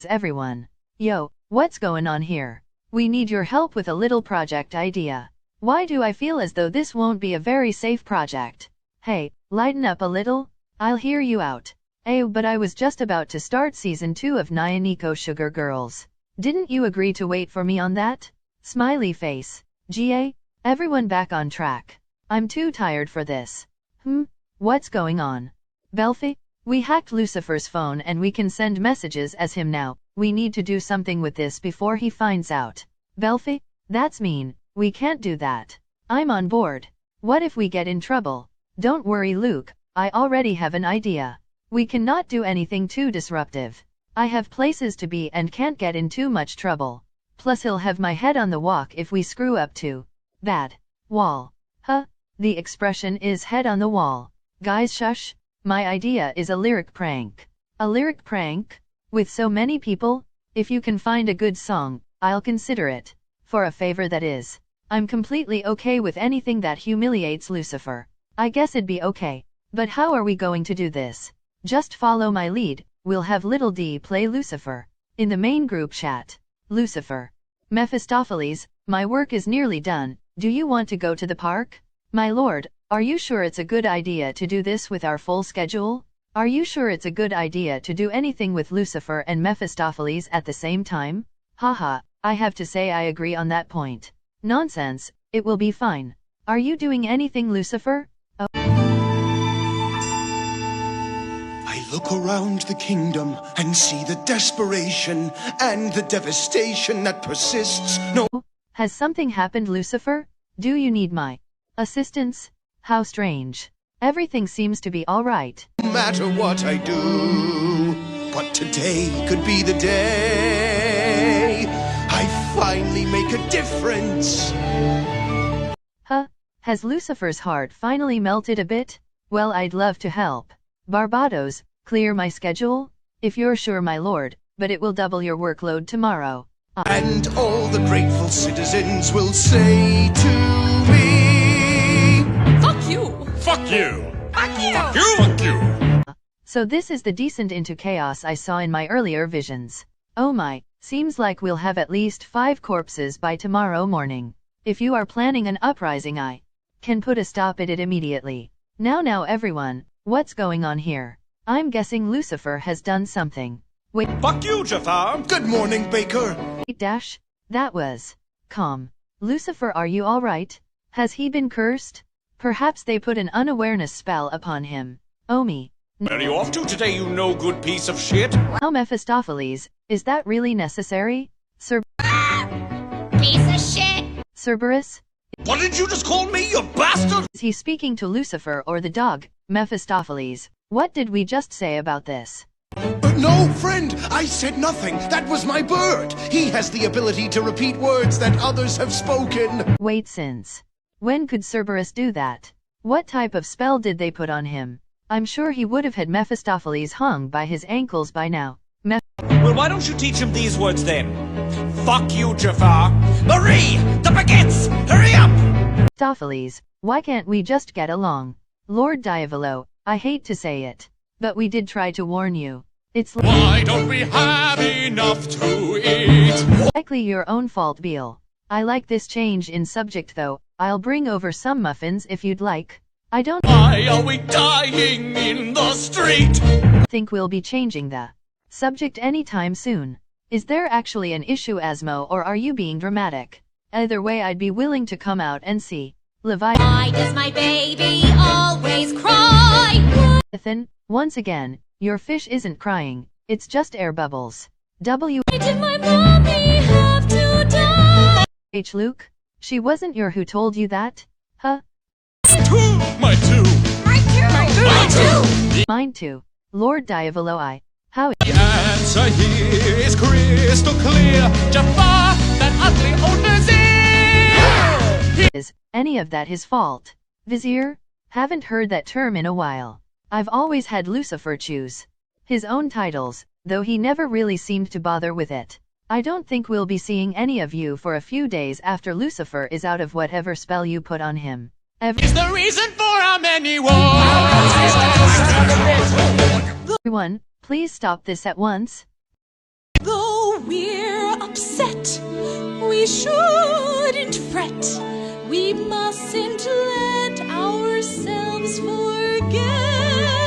Everyone. Yo, what's going on here? We need your help with a little project idea. Why do I feel as though this won't be a very safe project? Hey, lighten up a little. I'll hear you out. But I was just about to start season 2 of Nyaniko Sugar Girls. Didn't you agree to wait for me on that? Smiley face. GA? Everyone back on track. I'm too tired for this. What's going on? Belfi? We hacked Lucifer's phone and we can send messages as him now. We need to do something with this before he finds out. Belfi? That's mean. We can't do that. I'm on board. What if we get in trouble? Don't worry, Luke. I already have an idea. We cannot do anything too disruptive. I have places to be and can't get in too much trouble. Plus he'll have my head on the walk if we screw up too bad. Wall. The expression is head on the wall. Guys, shush. My idea is a lyric prank. A lyric prank? With so many people? If you can find a good song, I'll consider it. For a favor, that is. I'm completely okay with anything that humiliates Lucifer. I guess it'd be okay. But how are we going to do this? Just follow my lead. We'll have little D play Lucifer. In the main group chat. Lucifer. Mephistopheles, my work is nearly done. Do you want to go to the park? My lord, are you sure it's a good idea to do this with our full schedule? Are you sure it's a good idea to do anything with Lucifer and Mephistopheles at the same time? Haha, I have to say I agree on that point. Nonsense, it will be fine. Are you doing anything, Lucifer? Oh. I look around the kingdom and see the desperation and the devastation that persists. No. Has something happened, Lucifer? Do you need my assistance? How strange. Everything seems to be all right. No matter what I do, but today could be the day I finally make a difference. Has Lucifer's heart finally melted a bit? Well, I'd love to help. Barbados, clear my schedule? If you're sure, my lord, but it will double your workload tomorrow. And all the grateful citizens will say to me, fuck you! Fuck you! Fuck you! Fuck you! Fuck you! So this is the descent into chaos I saw in my earlier visions. Oh my, seems like we'll have at least 5 corpses by tomorrow morning. If you are planning an uprising, I can put a stop at it immediately. Now everyone, what's going on here? I'm guessing Lucifer has done something. Wait. Fuck you, Jafar! good morning, Baker. Dash, that was calm. Lucifer, are you alright? Has he been cursed? Perhaps they put an unawareness spell upon him. Oh me. Where are you off to today, you no good piece of shit? Now Mephistopheles, is that really necessary? Piece of shit! Cerberus? What did you just call me, you bastard? Is he speaking to Lucifer or the dog, Mephistopheles? What did we just say about this? No, friend, I said nothing. That was my bird. He has the ability to repeat words that others have spoken. Wait, since when could Cerberus do that? What type of spell did they put on him? I'm sure he would have had Mephistopheles hung by his ankles by now. Well, why don't you teach him these words then? Fuck you, Jafar! Marie! The baguettes! Hurry up! Mephistopheles, why can't we just get along? Lord Diavolo, I hate to say it, but we did try to warn you. It's Why don't we have enough to eat? likely your own fault, Beale. I like this change in subject though. I'll bring over some muffins if you'd like. I don't Why are we dying in the street? think we'll be changing the subject anytime soon. Is there actually an issue, Asmo, or are you being dramatic? Either way, I'd be willing to come out and see. Why does my baby always cry? Leviathan, once again, your fish isn't crying, it's just air bubbles. W. Why did my mommy have to die? H. Luke? She wasn't your who told you that? My two! Mine too. Lord Diavolo, how The answer here is crystal clear. Jafar, that ugly old vizier! is any of that his fault? Vizier? Haven't heard that term in a while. I've always had Lucifer choose his own titles, though he never really seemed to bother with it. I don't think we'll be seeing any of you for a few days after Lucifer is out of whatever spell you put on him. Is the reason for our many wars. Everyone, please stop this at once. The we're upset, we shouldn't fret. We mustn't let ourselves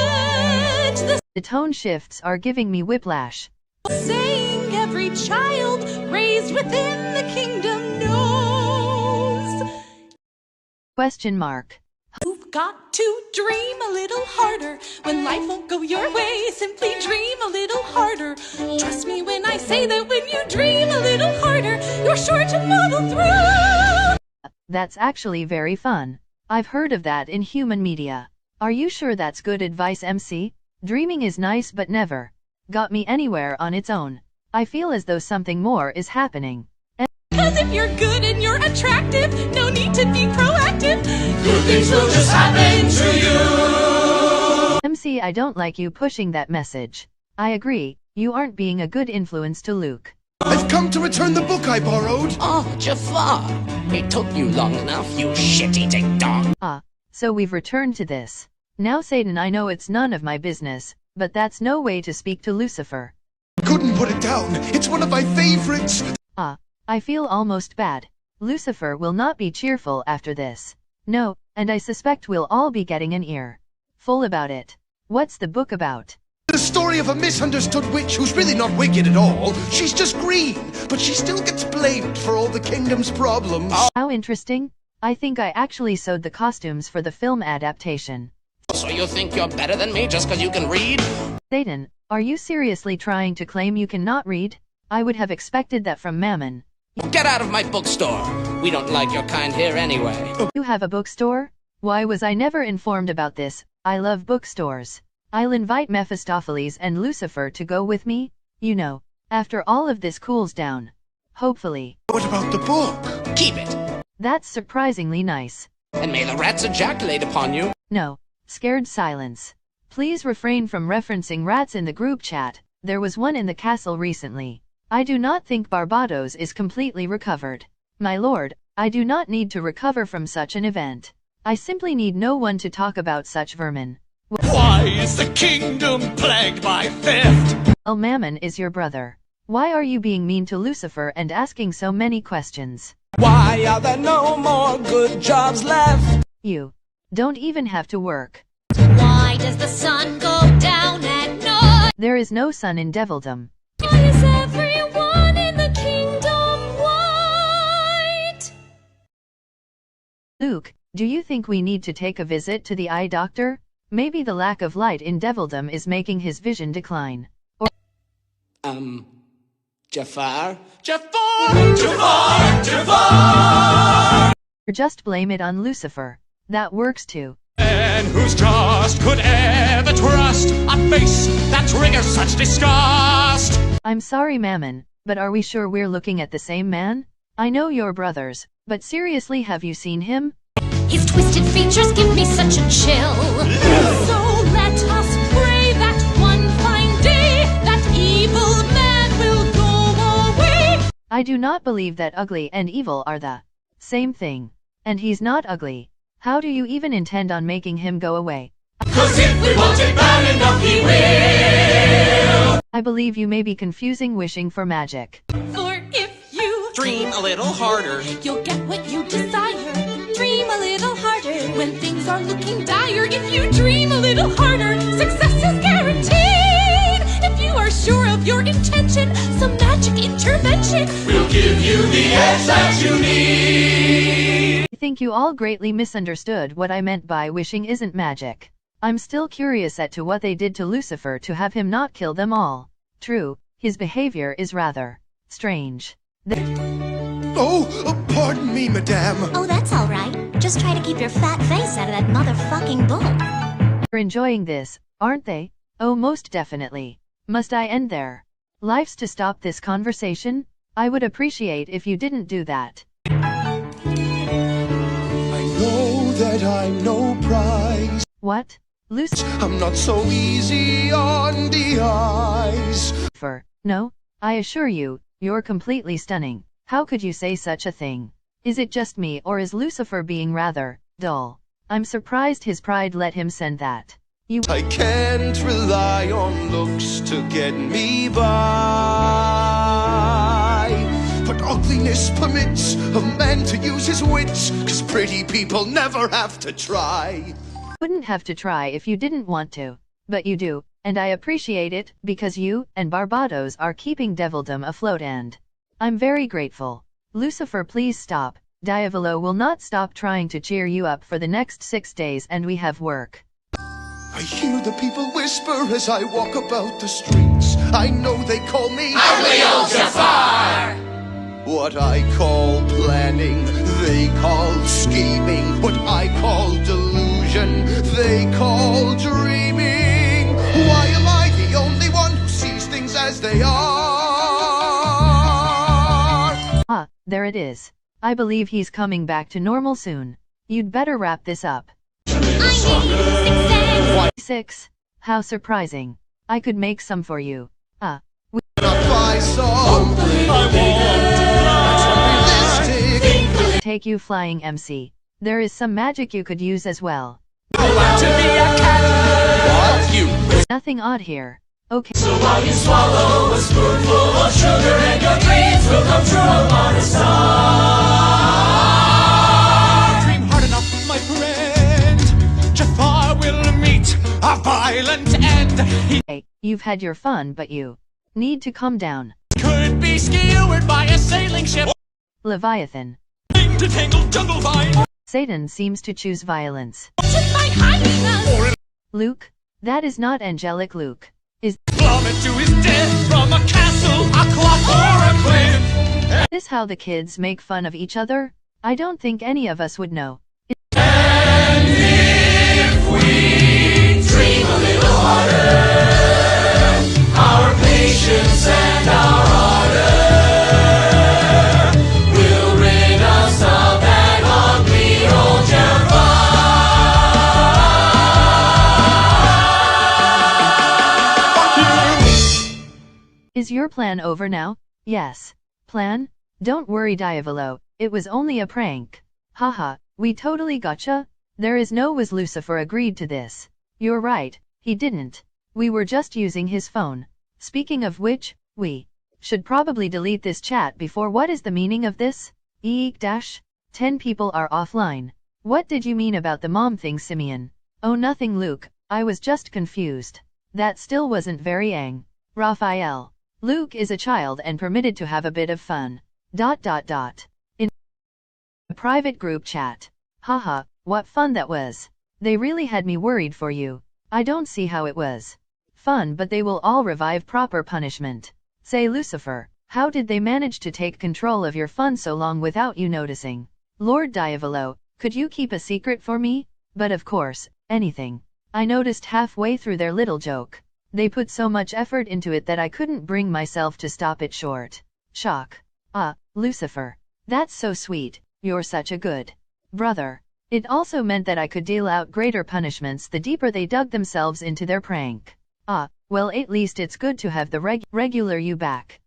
forget The tone shifts are giving me whiplash. saying every child raised within the kingdom knows. Question mark. You've got to dream a little harder. When life won't go your way, simply dream a little harder. Trust me when I say that when you dream a little harder, you're sure to muddle through. That's actually very fun. I've heard of that in human media. Are you sure that's good advice, MC? Dreaming is nice but never got me anywhere on its own. I feel as though something more is happening. Cause if you're good and you're attractive, no need to be proactive. Good things will just happen to you. MC, I don't like you pushing that message. I agree, you aren't being a good influence to Luke. I've come to return the book I borrowed. Oh, Jafar, it took you long enough, you shit-eating dog. Ah, so we've returned to this. Now Satan, I know it's none of my business, but that's no way to speak to Lucifer. Couldn't put it down. It's one of my favorites. Ah, I feel almost bad. Lucifer will not be cheerful after this. No, and I suspect we'll all be getting an ear full about it. What's the book about? The story of a misunderstood witch who's really not wicked at all. She's just green, but she still gets blamed for all the kingdom's problems. How interesting. I think I actually sewed the costumes for the film adaptation. So you think you're better than me just because you can read? Satan, are you seriously trying to claim you cannot read? I would have expected that from Mammon. Get out of my bookstore. We don't like your kind here anyway. You have a bookstore? Why was I never informed about this? I love bookstores. I'll invite Mephistopheles and Lucifer to go with me, you know, after all of this cools down. Hopefully. What about the book? Keep it. That's surprisingly nice. And may the rats ejaculate upon you. No. Scared silence. Please refrain from referencing rats in the group chat. There was one in the castle recently. I do not think Barbados is completely recovered. My lord, I do not need to recover from such an event. I simply need no one to talk about such vermin. Why is the kingdom plagued by theft? Mammon is your brother. Why are you being mean to Lucifer and asking so many questions? Why are there no more good jobs left? You don't even have to work. Why does the sun go down at night? There is no sun in Devildom. Why is everyone in the kingdom white? Luke, do you think we need to take a visit to the eye doctor? Maybe the lack of light in Devildom is making his vision decline. Or Jafar? Jafar! just blame it on Lucifer. That works too. And whose trust could ever trust a face that triggers such disgust? I'm sorry, Mammon, but are we sure we're looking at the same man? I know you're brothers, but seriously, have you seen him? His twisted features give me such a chill. So let us pray that one fine day that evil man will go away. I do not believe that ugly and evil are the same thing. And he's not ugly. How do you even intend on making him go away? 'Cause if we want it bad enough, he will! I believe you may be confusing wishing for magic. For if you Dream a little harder. you'll get what you desire. Dream a little harder when things are looking dire. If you dream a little harder, success is guaranteed. If you are sure of your intention, some magic intervention. We'll give you the edge that you need! I think you all greatly misunderstood what I meant by wishing isn't magic. I'm still curious as to what they did to Lucifer to have him not kill them all. True, his behavior is rather strange. Oh, pardon me, madame. Oh, that's all right. Just try to keep your fat face out of that motherfucking book. They're enjoying this, aren't they? Oh, most definitely. Must I end there? Life's to stop this conversation? I would appreciate if you didn't do that. I know that I'm no prize. What? Lucifer? I'm not so easy on the eyes. No, I assure you, you're completely stunning. How could you say such a thing? Is it just me, or is Lucifer being rather dull? I'm surprised his pride let him send that. I can't rely on looks to get me by. Kindness permits a man to use his wits, 'cause pretty people never have to try. Wouldn't have to try if you didn't want to. But you do, and I appreciate it, because you and Barbados are keeping devildom afloat and I'm very grateful. Lucifer, please stop. Diavolo will not stop trying to cheer you up for the next 6 days, and we have work. I hear the people whisper as I walk about the streets. I know they call me Lucifer! What I call planning, they call scheming. What I call delusion, they call dreaming. Why am I the only one who sees things as they are? Ah, there it is. I believe he's coming back to normal soon. You'd better wrap this up. I need 6. How surprising. I could make some for you. Not by some realistic. Take you flying, MC. There is some magic you could use as well. I want to be a cat. What? You. Nothing odd here. Okay. So while you swallow a spoonful of sugar and your dreams will come true upon a star. Dream hard enough, my friend. Jafar will meet a violent end. He Hey, you've had your fun, but you need to calm down. could be skewered by a sailing ship. Leviathan. To tangle jungle vine. Satan seems to choose violence. my hyenas. Luke? That is not angelic Luke. Plummet to his death from a castle, a clock, or a cliff. Is this how the kids make fun of each other? I don't think any of us would know. And if we dream a little harder, our patience and our ardor will rid us of that ugly old Jafar. Is your plan over now? Yes. Plan? Don't worry, Diavolo, it was only a prank. Haha, we totally gotcha. There is no was Lucifer agreed to this. You're right, he didn't. We were just using his phone. Speaking of which, we should probably delete this chat before. What is the meaning of this? Eek dash? 10 people are offline. What did you mean about the mom thing, Simeon? Oh, nothing, Luke, I was just confused. That still wasn't very Raphael. Luke is a child and permitted to have a bit of fun. In a private group chat. Haha, what fun that was. They really had me worried for you. I don't see how it was fun, but they will all revive proper punishment. Say, Lucifer, how did they manage to take control of your fun so long without you noticing? Lord Diavolo, could you keep a secret for me? But of course, anything. I noticed halfway through their little joke. They put so much effort into it that I couldn't bring myself to stop it short. Shock. Ah, Lucifer. That's so sweet, you're such a good brother. It also meant that I could deal out greater punishments the deeper they dug themselves into their prank. Ah, well, at least it's good to have the regular you back.